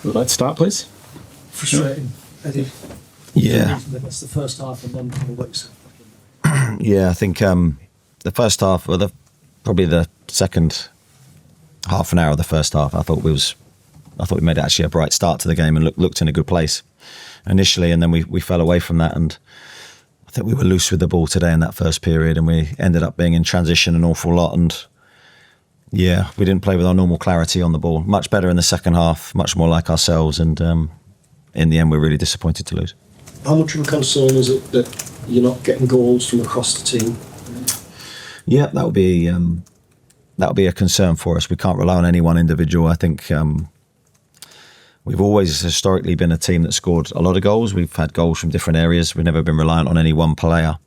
Would like to start, please? Frustrating, Eddie. Yeah. That's the first half, and then what you said. Yeah, I think the first half, or probably the second half an hour of the first half, I thought we made actually a bright start to the game and looked in a good place initially, and then we fell away from that, and I think we were loose with the ball today in that first period, and we ended up being in transition an awful lot, and yeah, we didn't play with our normal clarity on the ball. Much better in the second half, much more like ourselves, and in the end we're really disappointed to lose. How much of a concern is it that you're not getting goals from across the team? Yeah, that would be a concern for us. We can't rely on any one individual. I think we've always historically been a team that scored a lot of goals. We've had goals from different areas. We've never been reliant on any one player.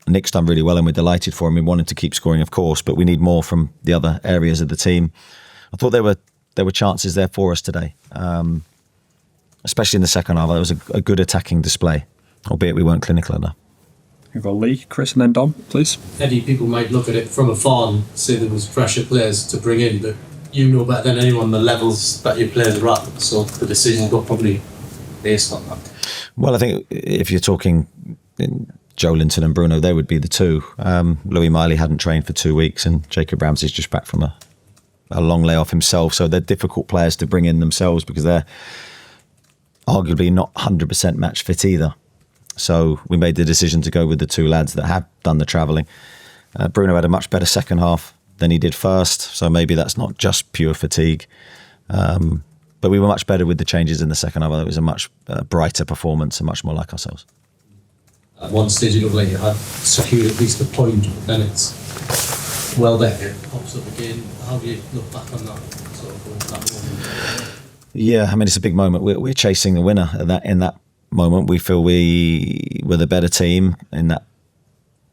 Nick's done really well and we're delighted for him. We wanted to keep scoring, of course, but we need more from the other areas of the team. I thought there were chances there for us today, especially in the second half. It was a good attacking display, albeit we weren't clinical enough. We've got Lee, Chris and then Dom, please. Eddie, people might look at it from afar and say there was pressure players to bring in, but you know better than anyone the levels that your players are at, so the decisions were probably based on that. Well, I think if you're talking Joe Linton and Bruno, they would be the two. Louis Miley hadn't trained for 2 weeks and Jacob Ramsey's just back from a long layoff himself, so they're difficult players to bring in themselves because they're arguably not 100% match fit either. So we made the decision to go with the two lads that have done the travelling. Bruno had a much better second half than he did first, so maybe that's not just pure fatigue. But we were much better with the changes in the second half. It was a much brighter performance and much more like ourselves. At one stage it looked like you had secured at least a point, but then it's Welbeck pops up again. How do you look back on that sort of that moment? Yeah, I mean, it's a big moment. We're chasing the winner in that moment. We feel we were the better team in that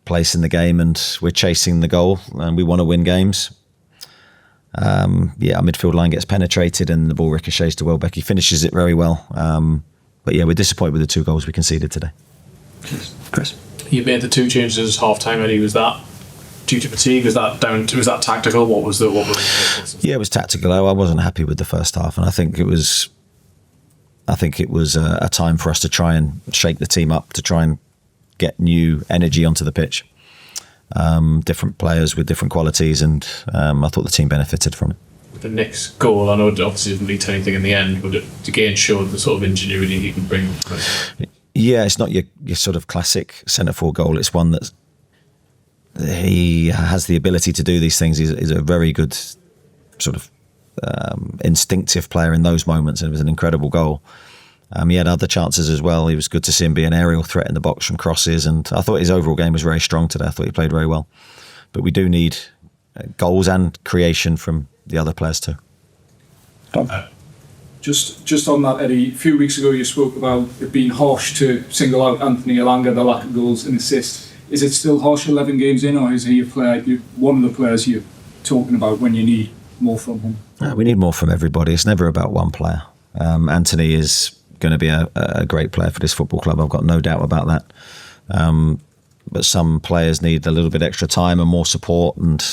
place in the game, and we're chasing the goal, and we want to win games. Our midfield line gets penetrated, and the ball ricochets to Welbeck. He finishes it very well. But yeah, we're disappointed with the 2 goals we conceded today. Chris, you made the 2 changes half time, Eddie. Was that due to fatigue? Was that tactical? What was the? Yeah, it was tactical. I wasn't happy with the first half, and I think it was a time for us to try and shake the team up, to try and get new energy onto the pitch. Different players with different qualities, and I thought the team benefited from it. The next goal, I know it obviously didn't lead to anything in the end, but it again showed the sort of ingenuity he can bring. Yeah, it's not your sort of classic centre-forward goal. It's one that he has the ability to do these things. He's a very good sort of instinctive player in those moments, and it was an incredible goal. He had other chances as well. It was good to see him be an aerial threat in the box from crosses, and I thought his overall game was very strong today. I thought he played very well. But we do need goals and creation from the other players too. Just on that, Eddie, a few weeks ago you spoke about it being harsh to single out Anthony Elanga, the lack of goals and assists. Is it still harsh 11 games in, or is he one of the players you're talking about when you need more from him? We need more from everybody. It's never about one player. Anthony is going to be a great player for this football club. I've got no doubt about that. But some players need a little bit extra time and more support and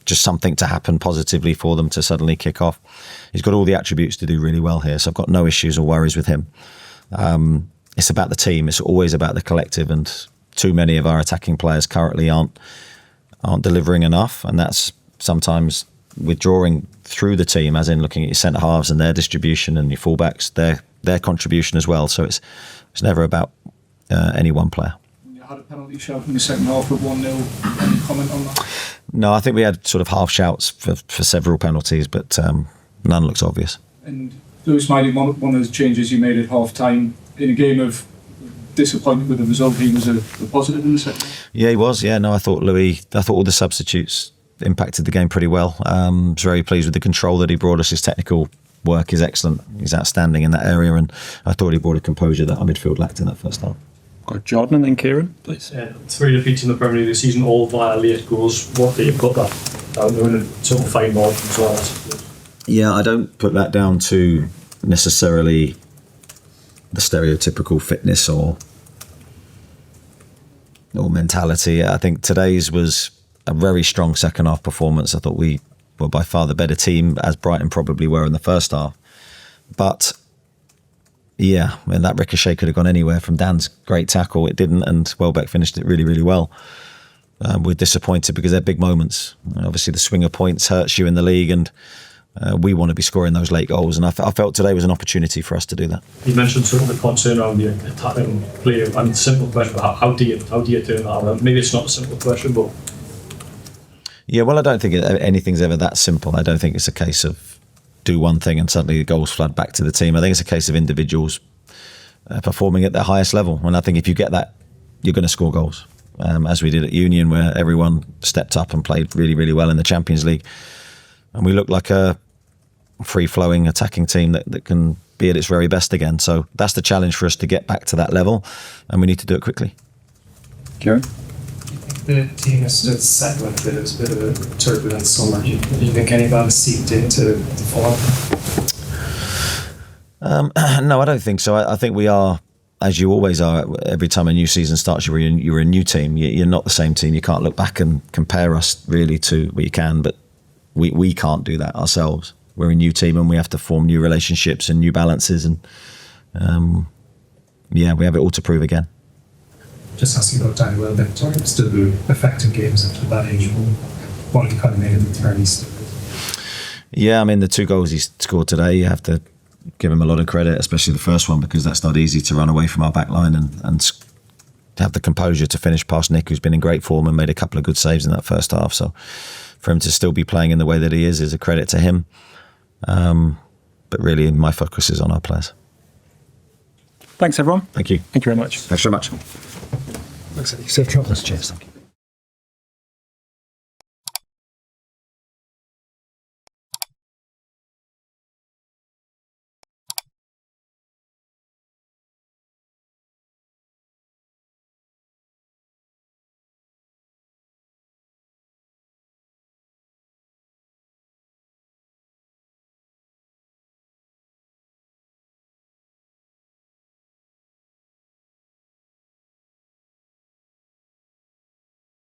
just something to happen positively for them to suddenly kick off. He's got all the attributes to do really well here, so I've got no issues or worries with him. It's about the team. It's always about the collective, and too many of our attacking players currently aren't delivering enough, and that's sometimes withdrawing through the team, as in looking at your centre halves and their distribution, and your fullbacks, their contribution as well. So it's never about any one player. You had a penalty shout in the second half of 1-0. Any comment on that? No, I think we had sort of half shouts for several penalties, but none looks obvious. And Lewis Miley, one of the changes you made at half time in a game of disappointment with the result, he was a positive in the second half. Yeah, he was. Yeah, no, I thought all the substitutes impacted the game pretty well. I was very pleased with the control that he brought us. His technical work is excellent. He's outstanding in that area, and I thought he brought a composure that our midfield lacked in that first half. Got Jordan and then Kieran, please. 3 defeats in the Premier League this season, all via late goals. What do you put that down to, and sort of fine margins as well? Yeah, I don't put that down to necessarily the stereotypical fitness or mentality. I think today's was a very strong second half performance. I thought we were by far the better team, as Brighton probably were in the first half. But yeah, I mean, that ricochet could have gone anywhere from Dan's great tackle. It didn't, and Welbeck finished it really, really well. We're disappointed because they're big moments. Obviously, the swing of points hurts you in the league, and we want to be scoring those late goals. And I felt today was an opportunity for us to do that. You mentioned sort of the concern around the attacking play. I mean, simple question, but how do you turn that around? Maybe it's not a simple question, but yeah, well, I don't think anything's ever that simple. I don't think it's a case of do one thing and suddenly the goals flood back to the team. I think it's a case of individuals performing at their highest level. And I think if you get that, you're going to score goals. As we did at Union, where everyone stepped up and played really, really well in the Champions League. And we look like a free-flowing attacking team that can be at its very best again. So that's the challenge for us, to get back to that level, and we need to do it quickly. Kieran? The team is still settled. There's a bit of a turbulent summer. Do you think any of that has seeped into the form? No, I don't think so. I think we are, as you always are, every time a new season starts, you're a new team. You're not the same team. You can't look back and compare us really to, well, you can, but we can't do that ourselves. We're a new team and we have to form new relationships and new balances. And we have it all to prove again. Just asking about Danny Welbeck, still affecting games at that age. What have you kind of made of the turn he's still? Yeah, I mean, the 2 goals he scored today, you have to give him a lot of credit, especially the first one, because that's not easy to run away from our back line and to have the composure to finish past Nick, who's been in great form and made a couple of good saves in that first half. So for him to still be playing in the way that he is a credit to him. But really, my focus is on our players. Thanks, everyone. Thank you. Thank you very much. Thanks very much. Thanks, Eddie. Safe travels. Cheers. Thank you.